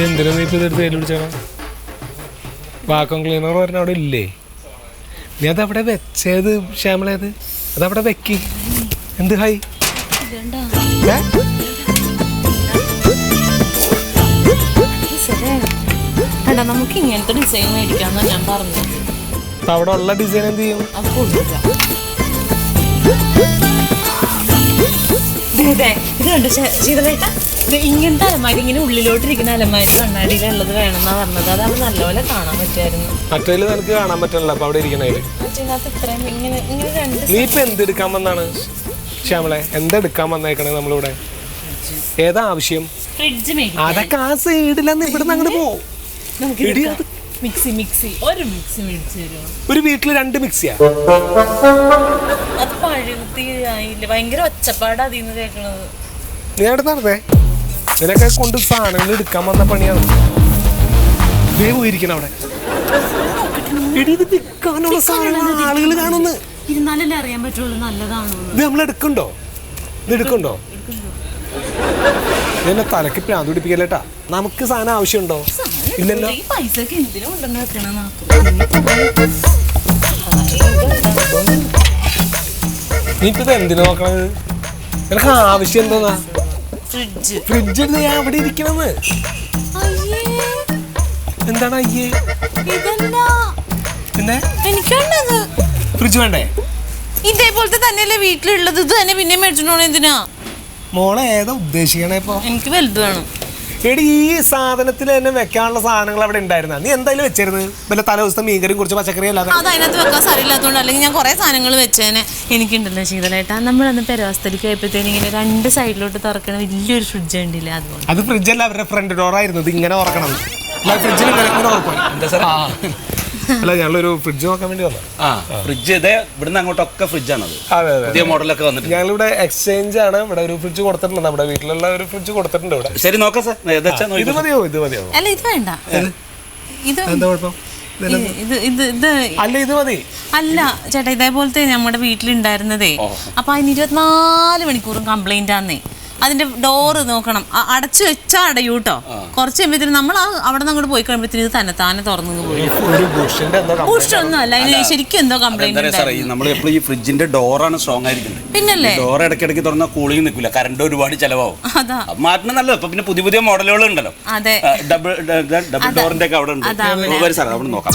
എന്തിനാ നീ ഇപ്പൊ ഇതെടുത്ത് കയ്യിൽ പിടിച്ചാണോ? വാക്വം ക്ലീനർ പറഞ്ഞ അവിടെ ഇല്ലേ? നീ അതവിടെ വെച്ചത് ശ്യാമളേത് അതവിടെ വെക്കി. എന്ത് ഹായ് നമുക്ക് ഇങ്ങനത്തെ ഡിസൈൻ മേടിക്കാന്നാ ഞാൻ പറഞ്ഞത്. അവിടെ ഉള്ള ഡിസൈൻ എന്ത് ചെയ്യും? ഇത് കണ്ടു ശീതളേട്ടാ, ഇങ്ങനത്തെ അലമാരി ഇങ്ങനെ ഉള്ളിലോട്ടിരിക്കുന്ന അലമാരി കണ്ണാടിയിലുള്ളത് വേണമെന്നാ പറഞ്ഞത്. അത് അവിടെ നല്ലപോലെ കാണാൻ പറ്റുമായിരുന്നു. മറ്റേല് നിനക്ക് കാണാൻ പറ്റണല്ലോ അപ്പൊ അവിടെ ഇരിക്കണേല്. നീ ഇപ്പൊ എന്തെടുക്കാൻ വന്നാണ് ശ്യാമളെ? എന്തെടുക്കാൻ വന്നേക്കണേ നമ്മളിവിടെ? ഏതാ ആവശ്യം? അതൊക്കെ ആ സൈഡിലെന്ന് ഇവിടുന്ന് അങ്ങോട്ട് പോകും. ഒരു വീട്ടില് 2 മിക്സിയാ? അത് പഴുതിയായില്ല, ഭയങ്കര ഒച്ചപ്പാട് അതിന്ന് കേൾക്കണത്. നീ അവിടെ നടന്നേ, നിനക്കെ കൊണ്ട് സാധനങ്ങൾ എടുക്കാൻ വന്ന പണിയാണ്. ദേ പോയിരിക്കണം അവിടെ. വിൽക്കാനുള്ള സാധനങ്ങൾ ആളുകൾ കാണുന്നു. ഇരുന്നാലല്ലേ അറിയാൻ പറ്റുള്ളൂ നല്ലതാണോ. ഇത് നമ്മൾ എടുക്കണ്ടോ? ഇത് എടുക്കണ്ടോ? എന്നെ തലക്ക് പ്രാന്ത് പിടിപ്പിക്കല്ലേട്ടാ. നമുക്ക് സാധനം ആവശ്യമുണ്ടോ? ഇല്ലല്ലോ. നീ ഇപ്പൊ എന്തിനു നോക്കണത്? നിനക്ക് ആവശ്യം എന്തോന്നാ? ഫ്രിഡ്ജ് അവിടെ ഇരിക്കണെന്ന്. എന്താണ് അയ്യേ? പിന്നെ ഫ്രിഡ്ജ് വേണ്ടേ? ഇതേപോലത്തെ തന്നെയല്ലേ വീട്ടിലുള്ളത്. ഇത് തന്നെ പിന്നെ മേടിച്ചോണോ? എന്തിനാ മോളെ ഏതാ ഉദ്ദേശിക്കണേ ഇപ്പൊ? എനിക്ക് വലുത് വേണം. എടി ഈ സാധനത്തിൽ തന്നെ വെക്കാനുള്ള സാധനങ്ങൾ അവിടെ ഉണ്ടായിരുന്ന നീ എന്തായാലും വെച്ചിരുന്നു. വല്ല തലേ ദിവസത്തെ മീൻകറിയും കുറച്ച് പച്ചക്കറി അല്ലാതെ. അത് അതിനകത്ത് വെക്കാൻ സ്ഥലമില്ലാത്തതുകൊണ്ട്, അല്ലെങ്കിൽ ഞാൻ കുറെ സാധനങ്ങൾ വെച്ചേനെ. എനിക്കുണ്ടല്ലോ ശീതളേട്ടാ, നമ്മളന്ന് പെരവസ്ഥയിലേക്ക് പോയപ്പോഴത്തേനും ഇങ്ങനെ 2 സൈഡിലോട്ട് തുറക്കണ വലിയൊരു ഫ്രിഡ്ജ് ഉണ്ടില്ലേ? അതുകൊണ്ട് അത് ഫ്രിഡ്ജല്ല, അവരുടെ ഫ്രണ്ട് ഡോറായിരുന്നു. ഇത് ഇങ്ങനെ തുറക്കണം. ഫ്രിഡ്ജിൽ അല്ല, ഞങ്ങളൊരു ഫ്രിഡ്ജ് നോക്കാൻ വേണ്ടി വന്നു. ഫ്രിഡ്ജ് ഇതേ ഇവിടുന്ന് അങ്ങോട്ടൊക്കെ ഫ്രിഡ്ജാണത്. പുതിയ മോഡലൊക്കെ വന്നിട്ട് ഞങ്ങളിവിടെ എക്സ്ചേഞ്ച് ആണ്. ഇവിടെ ഒരു ഫ്രിഡ്ജ് കൊടുത്തിട്ടുണ്ട്. നമ്മുടെ വീട്ടിലുള്ള ഒരു ഫ്രിഡ്ജ് കൊടുത്തിട്ടുണ്ട് ഇവിടെ. ശരി, നോക്കാം സാർ. ഇത് മതിയോ? ഇത് മതിയോ? അല്ല, ഇത് വേണ്ട. എന്താ കുഴപ്പം? അല്ല, ഇത് മതി. അല്ല ചേട്ടാ, ഇതേപോലത്തെ നമ്മുടെ വീട്ടിലുണ്ടായിരുന്നതേ. അപ്പൊ അതിന് 24 മണിക്കൂറും കംപ്ലൈന്റ് ആന്നേ. അതിന്റെ ഡോറ് നോക്കണം, അടച്ചു വെച്ചാ അടയൂട്ടോ. കുറച്ച് കഴിയുമ്പത്തിന് നമ്മൾ അവിടെ നിന്ന് അങ്ങോട്ട് പോയി കഴിയുമ്പോഴത്തേന് ഇത് തന്നെ തുറന്നു പോയി. ഒന്നും അല്ല, അതിന് ശരിക്കും എന്തോ കംപ്ലൈന്റ്. നമ്മൾ എപ്പോഴും ഈ ഫ്രിഡ്ജിന്റെ ഡോറാണ് സ്ട്രോങ് ആയിരിക്കുന്നത്. പിന്നല്ലേ ഡോർ ഇടയ്ക്കിടയ്ക്ക് തുറന്നാൽ കൂളിംഗ് നിൽക്കില്ല, കറണ്ട് ഒരുപാട് ചെലവാകും. അതാ മാറ്റണം നല്ലത്. ഇപ്പൊ പിന്നെ പുതിയ മോഡലുകൾ ഉണ്ടല്ലോ. അതെ, ഡബിൾ ഡോറിന്റെ ഒക്കെ അവിടെ ഉണ്ട്. സാർ അവിടെ നോക്കാം.